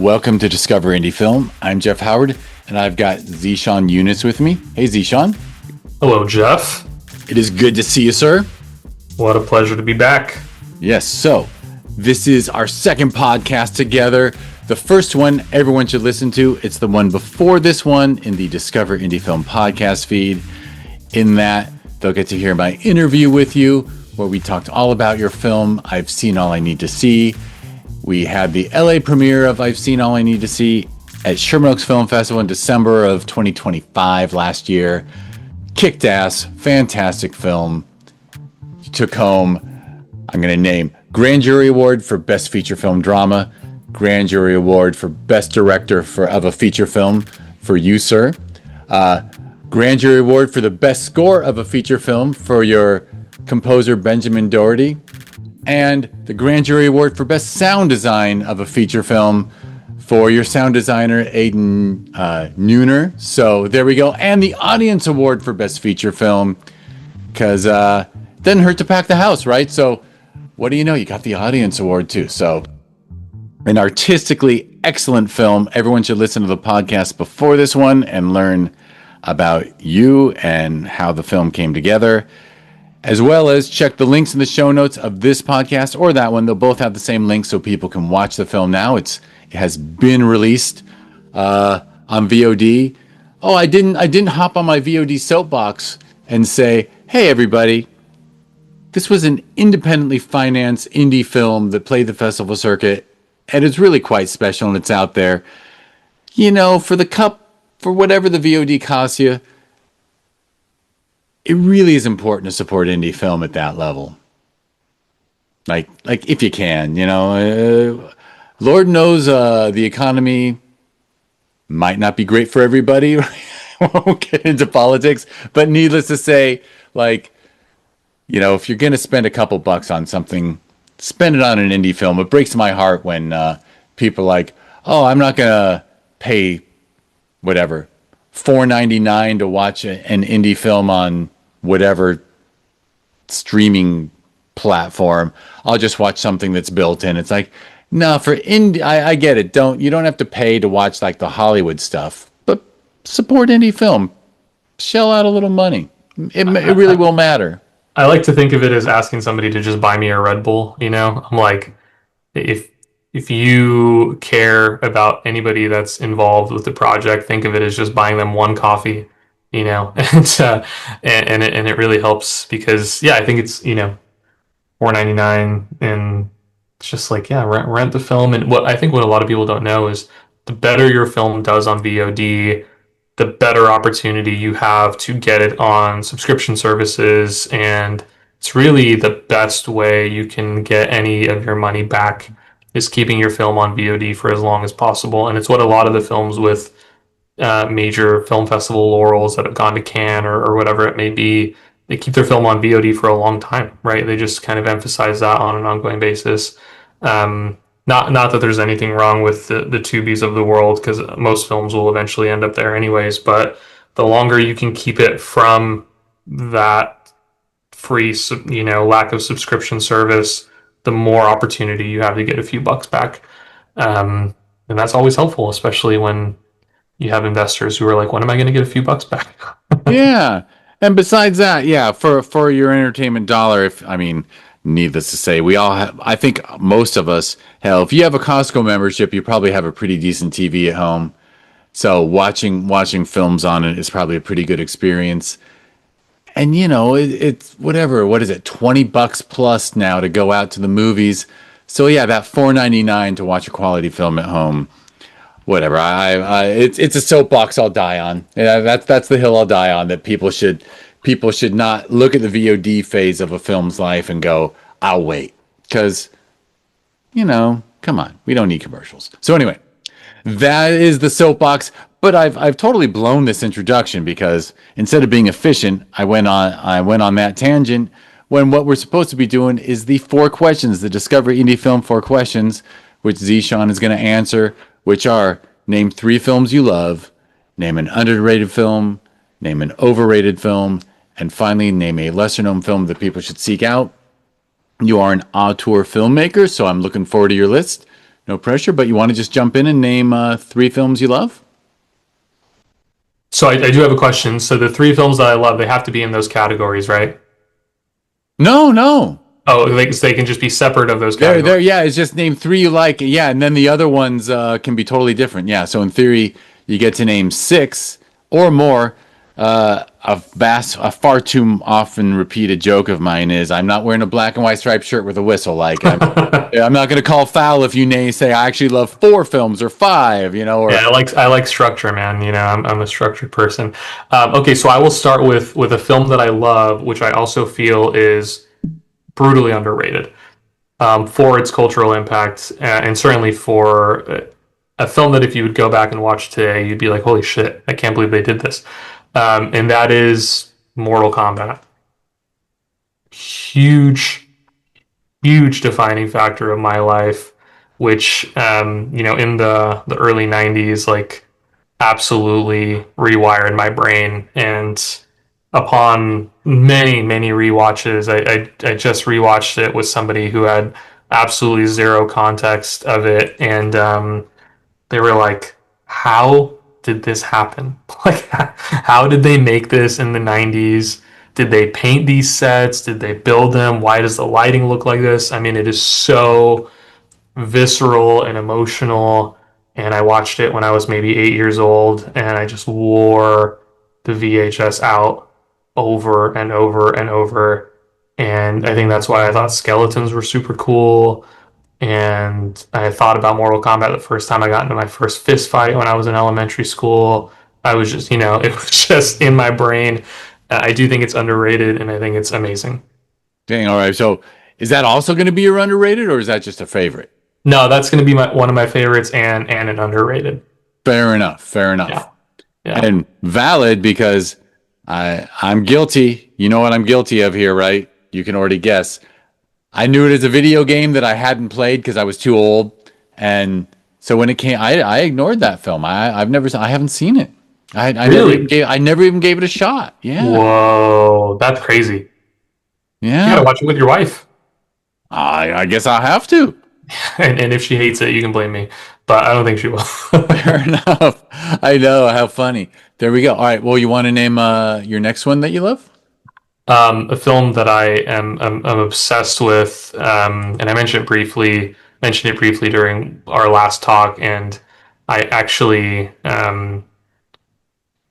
Welcome to Discover Indie Film. I'm Jeff Howard, and I've got Zeshaan Younus with me. Hey, Zeshaan. Hello, Jeff. It is good to see you, sir. What a pleasure to be back. Yes, so this is our second podcast together. The first one everyone should listen to. It's the one before this one in the Discover Indie Film podcast feed. In that, they'll get to hear my interview with you, where we talked all about your film, I've Seen All I Need to See. We had the LA premiere of I've Seen All I Need to See at Sherman Oaks Film Festival in December of 2025 last year. Kicked ass, fantastic film. Took home, I'm going to name, Grand Jury Award for Best Feature Film Drama, Grand Jury Award for Best Director of a Feature Film for you, sir. Grand Jury Award for the Best Score of a Feature Film for your composer Benjamin Doherty. And the Grand Jury Award for Best Sound Design of a Feature Film for your sound designer, Aiden Nooner. So there we go. And the Audience Award for Best Feature Film, because didn't hurt to pack the house, right? So what do you know? You got the Audience Award too. So an artistically excellent film. Everyone should listen to the podcast before this one and learn about you and how the film came together, as well as check the links in the show notes of this podcast or that one. They'll both have the same link so people can watch the film now. It has been released on VOD. Oh, I didn't hop on my VOD soapbox and say, hey, everybody, this was an independently financed indie film that played the festival circuit, and it's really quite special, and it's out there. You know, for whatever the VOD costs you, it really is important to support indie film at that level. Like if you can, you know, Lord knows the economy might not be great for everybody. Won't get into politics, but needless to say, like, you know, if you're going to spend a couple bucks on something, spend it on an indie film. It breaks my heart when people are like, oh, I'm not going to pay whatever, $4.99 to watch an indie film on whatever streaming platform. I'll just watch something that's built in. It's like, no, for indie, I get it. You don't have to pay to watch like the Hollywood stuff, but support indie film. Shell out a little money. It really will matter. I like to think of it as asking somebody to just buy me a Red Bull, you know? I'm like, if you care about anybody that's involved with the project, think of it as just buying them one coffee, you know? And it really helps because, yeah, I think it's, you know, $4.99, and it's just like, yeah, rent the film. And what a lot of people don't know is the better your film does on VOD, the better opportunity you have to get it on subscription services, and it's really the best way you can get any of your money back is keeping your film on VOD for as long as possible. And it's what a lot of the films with major film festival laurels that have gone to Cannes or whatever it may be, they keep their film on VOD for a long time, right? They just kind of emphasize that on an ongoing basis. Not that there's anything wrong with the Tubies of the world, because most films will eventually end up there anyways, but the longer you can keep it from that free, you know, lack of subscription service, the more opportunity you have to get a few bucks back. And that's always helpful, especially when you have investors who are like, when am I going to get a few bucks back? Yeah. And besides that, yeah, for your entertainment dollar, needless to say, we all have, I think most of us, hell, if you have a Costco membership, you probably have a pretty decent TV at home. So watching films on it is probably a pretty good experience. And, you know, it's whatever, what is it, $20 plus now to go out to the movies. So, yeah, that $4.99 to watch a quality film at home, whatever. It's a soapbox I'll die on. Yeah, that's the hill I'll die on, that people should not look at the VOD phase of a film's life and go, I'll wait. Because, you know, come on, we don't need commercials. So anyway, that is the soapbox. But I've totally blown this introduction because instead of being efficient, I went on that tangent when what we're supposed to be doing is the 4 questions, the Discover Indie Film 4 questions, which Zeshaan is going to answer, which are: name 3 films you love, name an underrated film, name an overrated film, and finally name a lesser known film that people should seek out. You are an auteur filmmaker, so I'm looking forward to your list. No pressure, but you want to just jump in and name three films you love? So I do have a question. So the three films that I love, they have to be in those categories, right? No, no. Oh, they can just be separate of those There, categories. yeah, it's just name three you like. Yeah, and then the other ones can be totally different. Yeah, so in theory, you get to name six or more. A far too often repeated joke of mine is I'm not wearing a black and white striped shirt with a whistle. Like I'm not going to call foul if you say I actually love four films or five, or Yeah, I like structure, man. I'm a structured person. Okay, so I will start with a film that I love, which I also feel is brutally underrated for its cultural impact, and certainly for a film that if you would go back and watch today, you'd be like, "Holy shit! I can't believe they did this." And that is Mortal Kombat. Huge, huge defining factor of my life, which in the early '90s, like absolutely rewired my brain. And upon many, many rewatches, I just rewatched it with somebody who had absolutely zero context of it. And they were like, how did this happen? Like, how did they make this in the 90s? Did they paint these sets? Did they build them? Why does the lighting look like this? I mean, it is so visceral and emotional. And I watched it when I was maybe 8 years old, and I just wore the VHS out over and over and over. And I think that's why I thought skeletons were super cool. And I thought about Mortal Kombat the first time I got into my first fist fight when I was in elementary school. I was just, it was just in my brain. I do think it's underrated, and I think it's amazing. dang. All right, so is that also going to be your underrated, or is that just a favorite? No, that's going to be one of my favorites, and an underrated. Fair enough. Fair Yeah, enough. yeah. And valid because I'm guilty. You know what I'm guilty of here, right? You can already guess. I knew it as a video game that I hadn't played because I was too old, and so when it came, I ignored that film. I haven't seen it. Really? I never even gave it a shot. Yeah, Whoa, that's crazy. You got to yeah. watch it with your wife. I guess I'll have to. And if she hates it, you can blame me. But I don't think she will. Fair enough. I know. How funny. There we go. All right. Well, you want to name your next one that you love? A film that I'm obsessed with, and I mentioned it briefly during our last talk, and I actually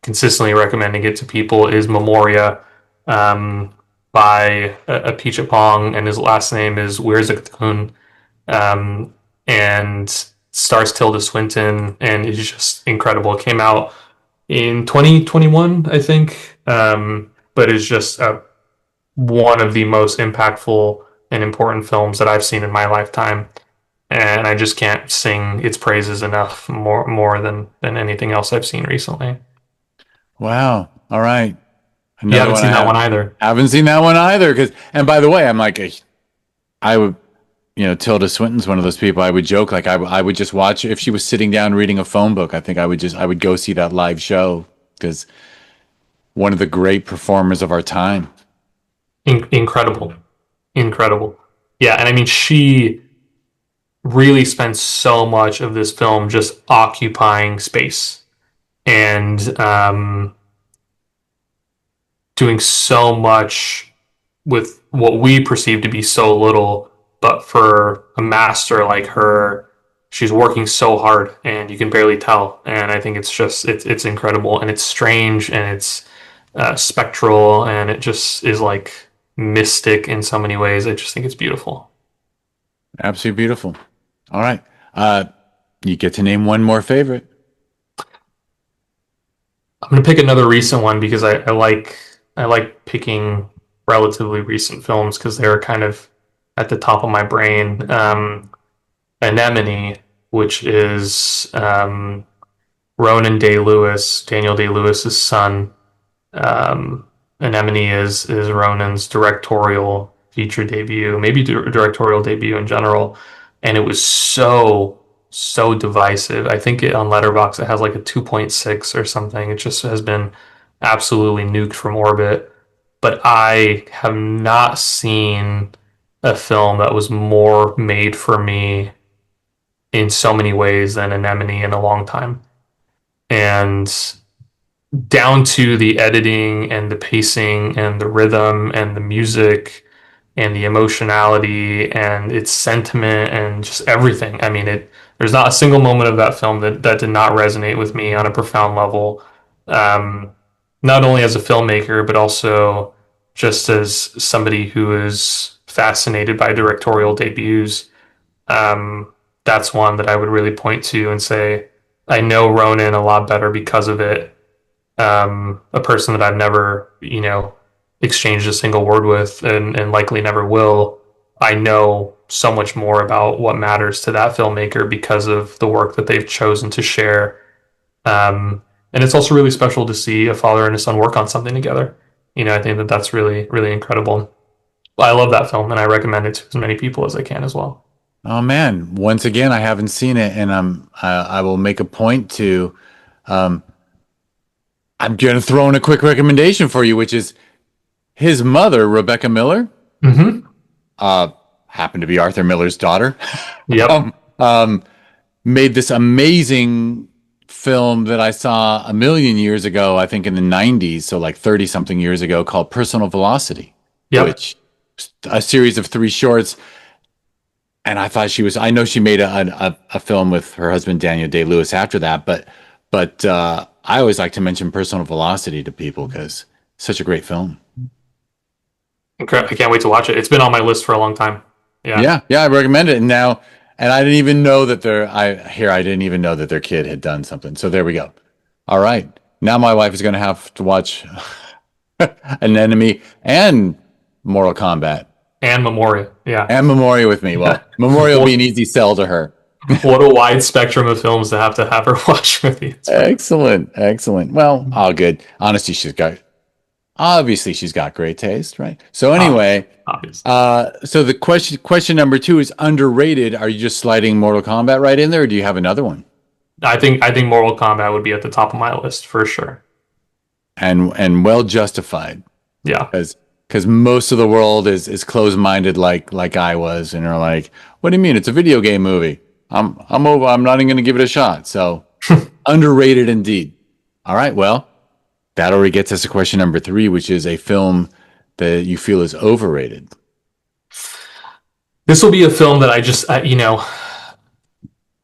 consistently recommending it to people is Memoria, um, by a Pong, and his last name is Weirziktun, and stars Tilda Swinton, and it's just incredible. It came out in 2021, I think, but it's just one of the most impactful and important films that I've seen in my lifetime. And I just can't sing its praises enough more than anything else I've seen recently. Wow. All right. You Another haven't one seen that one either. haven't seen that one either. Because and by the way, I'm like I would Tilda Swinton's one of those people. I would joke like I would just watch if she was sitting down reading a phone book. I think I would go see that live show because one of the great performers of our time. Incredible, incredible. Yeah, and I mean she really spends so much of this film just occupying space and doing so much with what we perceive to be so little, but for a master like her, she's working so hard and you can barely tell. And I think it's incredible, and it's strange, and it's spectral, and it just is like mystic in so many ways. I just think it's beautiful. Absolutely beautiful. All right. You get to name one more favorite. I'm gonna pick another recent one because I like picking relatively recent films because they're kind of at the top of my brain. Anemone, which is Daniel Day Lewis's son. Um, Anemone is Ronan's directorial feature debut, maybe directorial debut in general, and it was so divisive. I think on Letterboxd it has like a 2.6 or something. It just has been absolutely nuked from orbit. But I have not seen a film that was more made for me in so many ways than Anemone in a long time. And down to the editing and the pacing and the rhythm and the music and the emotionality and its sentiment and just everything. I mean, there's not a single moment of that film that did not resonate with me on a profound level. Um, Not only as a filmmaker, but also just as somebody who is fascinated by directorial debuts. Um, that's one that I would really point to and say, I know Ronan a lot better because of it. A person that I've never, exchanged a single word with and likely never will. I know so much more about what matters to that filmmaker because of the work that they've chosen to share. And it's also really special to see a father and a son work on something together. I think that that's really, really incredible. I love that film and I recommend it to as many people as I can as well. Oh man, once again, I haven't seen it, and I will make a point to. Um, I'm gonna throw in a quick recommendation for you, which is his mother, Rebecca Miller, Mm-hmm. uh, happened to be Arthur Miller's daughter. Yep. um, made this amazing film that I saw a million years ago, I think in the 90s, so like 30 something years ago, called Personal Velocity, Yep. which a series of three shorts. And I thought I know she made a film with her husband, Daniel Day-Lewis after that, but I always like to mention Personal Velocity to people because it's such a great film. Okay. I can't wait to watch it. It's been on my list for a long time. Yeah. Yeah, I recommend it. And I didn't even know that I didn't even know that their kid had done something. So there we go. All right. Now my wife is going to have to watch An Enemy and Mortal Kombat And Memoria. Yeah. and Memoria with me. Well, Memoria will be an easy sell to her. What a wide spectrum of films to have her watch with you. Excellent, excellent. Well, all good. Honestly, obviously she's got great taste, right? So anyway, Obviously. so the question number two is underrated. Are you just sliding Mortal Kombat right in there, or do you have another one? I think Mortal Kombat would be at the top of my list for sure. And well justified, Yeah. because most of the world is closed minded like I was, and are like, what do you mean? It's a video game movie. I'm over. I'm not even going to give it a shot. So underrated indeed. All right. Well, that already gets us to question number three, which is a film that you feel is overrated. This will be a film that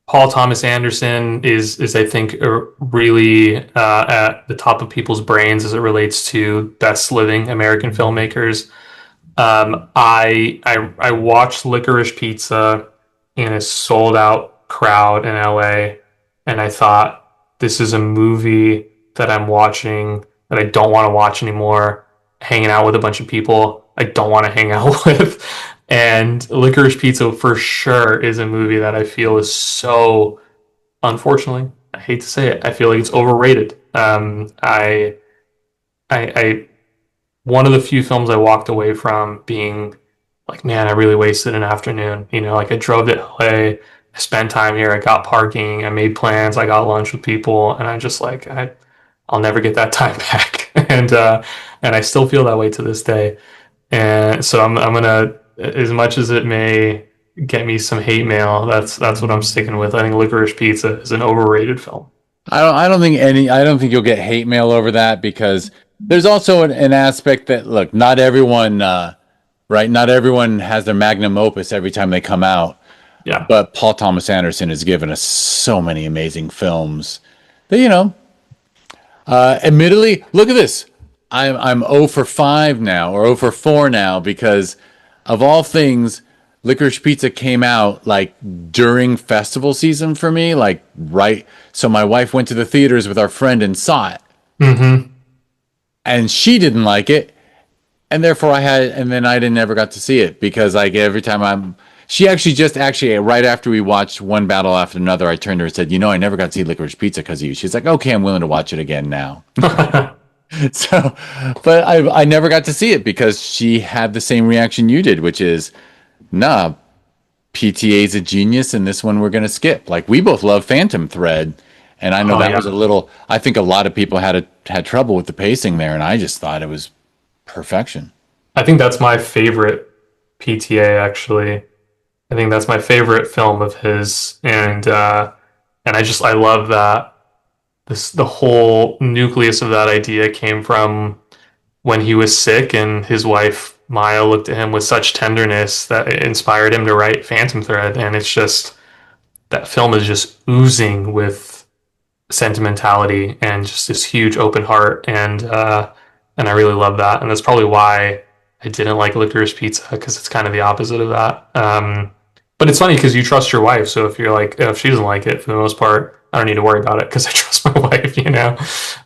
Paul Thomas Anderson is I think really at the top of people's brains as it relates to best living American filmmakers. I watched Licorice Pizza in a sold out crowd in LA, and I thought this is a movie that I'm watching that I don't want to watch anymore. Hanging out with a bunch of people I don't want to hang out with, and Licorice Pizza for sure is a movie that I feel is so, unfortunately, I hate to say it, I feel like it's overrated. I one of the few films I walked away from being like, man, I really wasted an afternoon. Like I drove to LA, I spent time here, I got parking, I made plans, I got lunch with people, and I just like I'll never get that time back. And I still feel that way to this day. And so I'm gonna, as much as it may get me some hate mail, that's what I'm sticking with. I think Licorice Pizza is an overrated film. I don't think you'll get hate mail over that because there's also an aspect that look, not everyone, right? Not everyone has their magnum opus every time they come out. Yeah. But Paul Thomas Anderson has given us so many amazing films that, admittedly, look at this. I'm 0 for 5 now, or 0 for 4 now, because of all things, Licorice Pizza came out like during festival season for me, like right. So my wife went to the theaters with our friend and saw it, Mm-hmm. and she didn't like it, and therefore and then I didn't never got to see it because like every time she actually right after we watched one battle after another, I turned to her and said, I never got to see Licorice Pizza because of you. She's like, okay, I'm willing to watch it again now. So, but I never got to see it because she had the same reaction you did, which is, nah, PTA's a genius, and this one we're going to skip. Like we both love Phantom Thread, and I know that Yeah. was a little. I think a lot of people had trouble with the pacing there, and I just thought it was perfection. I think that's my favorite PTA actually. I think that's my favorite film of his, and I love that the whole nucleus of that idea came from when he was sick, and his wife Maya looked at him with such tenderness that it inspired him to write Phantom Thread, and it's just that film is just oozing with sentimentality and just this huge open heart, and I really love that, and that's probably why I didn't like Licorice Pizza, because it's kind of the opposite of that. But it's funny because you trust your wife, so if you're like, if she doesn't like it, for the most part, I don't need to worry about it because I trust my wife, you know.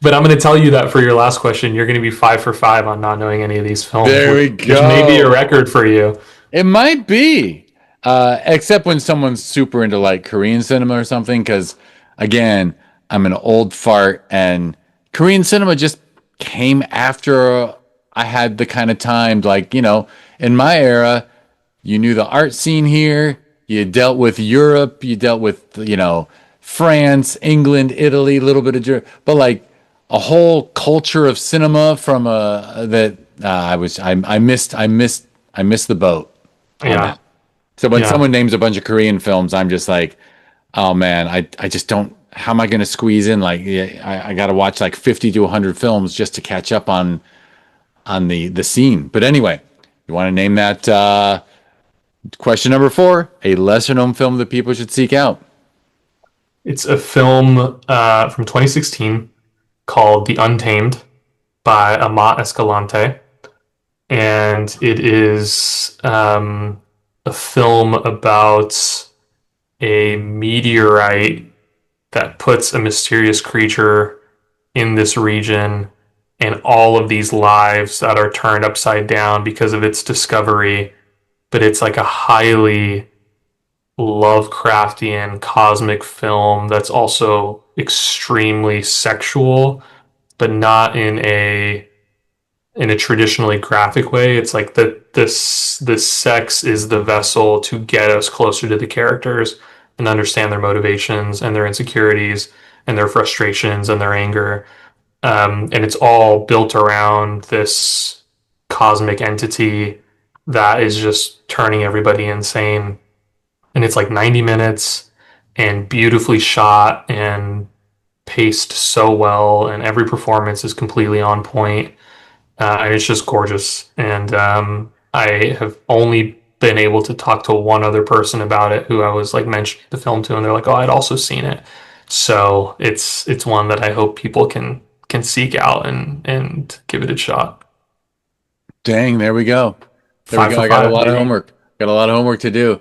But I'm going to tell you that for your last question, you're going to be 5 for 5 on not knowing any of these films, There we which may be a go. record for you. It might be, except when someone's super into like Korean cinema or something. Because again, I'm an old fart, and Korean cinema just came after I had the kind of time, like, in my era, you knew the art scene here. You dealt with Europe. You dealt with, France, England, Italy, a little bit of Germany, but like a whole culture of cinema from that I missed the boat on Yeah, that. So when yeah. someone names a bunch of Korean films, I'm just like, oh man, I just don't. How am I going to squeeze in? Like, yeah, I got to watch like 50 to 100 films just to catch up on the scene. But anyway, you want to name that question number 4, a lesser known film that people should seek out. It's a film from 2016 called The Untamed by Amat Escalante, and it is a film about a meteorite that puts a mysterious creature in this region, and all of these lives that are turned upside down because of its discovery. But it's like a highly Lovecraftian cosmic film that's also extremely sexual, but not in a traditionally graphic way. It's like the sex is the vessel to get us closer to the characters and understand their motivations and their insecurities and their frustrations and their anger. And it's all built around this cosmic entity that is just turning everybody insane. And it's like 90 minutes and beautifully shot and paced so well, and every performance is completely on point. And it's just gorgeous. And I have only been able to talk to one other person about it who I was like mentioning the film to, and they're like, "Oh, I'd also seen it." So it's one that I hope people can seek out and give it a shot. Dang, there we go. There we Five go. for I got a five, lot of baby. homework. Got a lot of homework to do.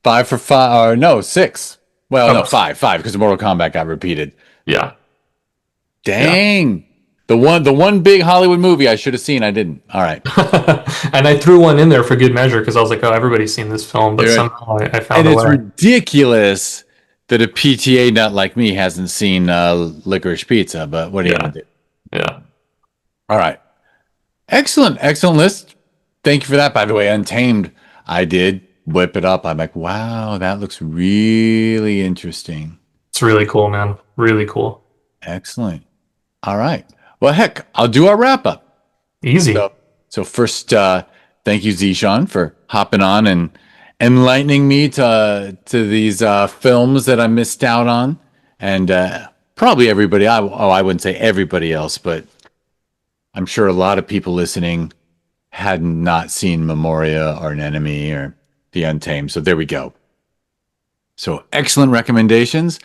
5 for 5, or no, 6. Well, no, Oh, 5 because Mortal Kombat got repeated. yeah, yeah. Dang. The one big Hollywood movie I should have seen, I didn't. All right. And I threw one in there for good measure because I was like, "Oh, everybody's seen this film," but There- somehow I And found a it's way. ridiculous that a PTA nut like me hasn't seen Licorice Pizza, but what are you Yeah, going to do? yeah. All right. Excellent. Excellent list. Thank you for that. By the way, Untamed, I did whip it up. I'm like, wow, that looks really interesting. It's really cool, man. Really cool. Excellent. All right. Well, heck, I'll do our wrap up. Easy. So first, thank you, Zeshaan, for hopping on and enlightening me to these films that I missed out on, and probably everybody. I wouldn't say everybody else, but I'm sure a lot of people listening had not seen Memoria or An Enemy or The Untamed. So there we go. So excellent recommendations.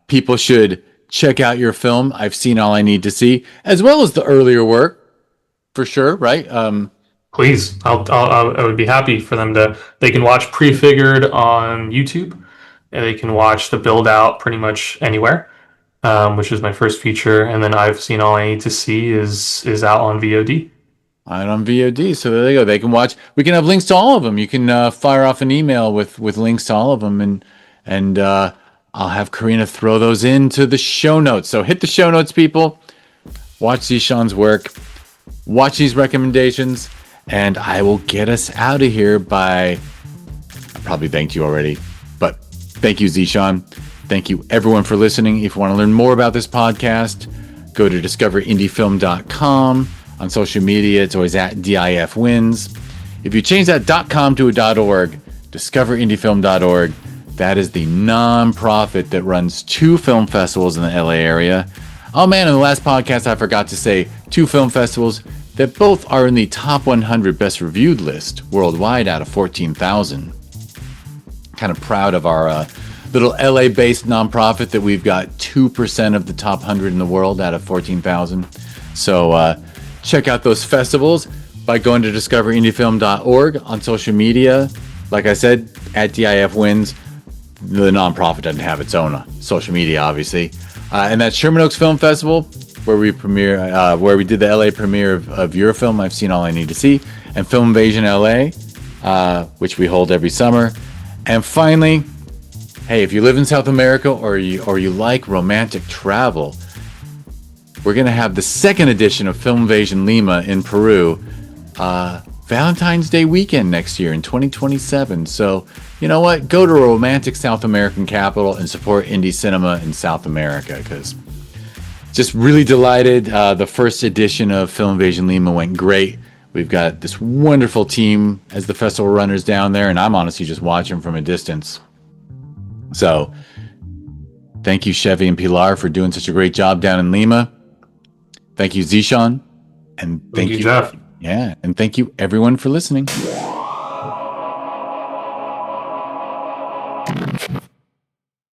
People should check out your film. I've seen all I need to see, as well as the earlier work, for sure. Right? Please, I would be happy for them to. They can watch Prefigured on YouTube, and they can watch the build out pretty much anywhere, which is my first feature. And then I've seen all I need to see is out on VOD. On VOD. So there they go. They can watch. We can have links to all of them. You can fire off an email with links to all of them, and I'll have Karina throw those into the show notes. So hit the show notes, people. Watch Zeshaan's work. Watch these recommendations, and I will get us out of here by. I probably thanked you already, but thank you, Zeshaan. Thank you, everyone, for listening. If you want to learn more about this podcast, go to discoverindiefilm.com. On social media, it's always at DIFwins. If you change that .com to a .org, discoverindiefilm.org. That is the non-profit that runs 2 film festivals in the LA area. Oh man, in the last podcast I forgot to say 2 film festivals that both are in the top 100 best reviewed list worldwide out of 14,000. Kind of proud of our little LA-based nonprofit that we've got 2% of the top 100 in the world out of 14,000. So check out those festivals by going to discoverindiefilm.org on social media. Like I said, at DIF Wins. The nonprofit doesn't have its own social media, obviously. And that's Sherman Oaks Film Festival, where we did the LA premiere of your film, I've Seen All I Need to See, and Film Invasion LA, which we hold every summer. And finally, hey, if you live in South America or you like romantic travel, we're going to have the second edition of Film Invasion Lima in Peru, Valentine's Day weekend next year in 2027. So, you know what? Go to a romantic South American capital and support indie cinema in South America, because just really delighted. The first edition of Film Invasion Lima went great. We've got this wonderful team as the festival runners down there, and I'm honestly just watching from a distance. So, thank you, Chevy and Pilar, for doing such a great job down in Lima. Thank you, Zeshaan. And thank you, Jeff. Yeah, and thank you everyone for listening.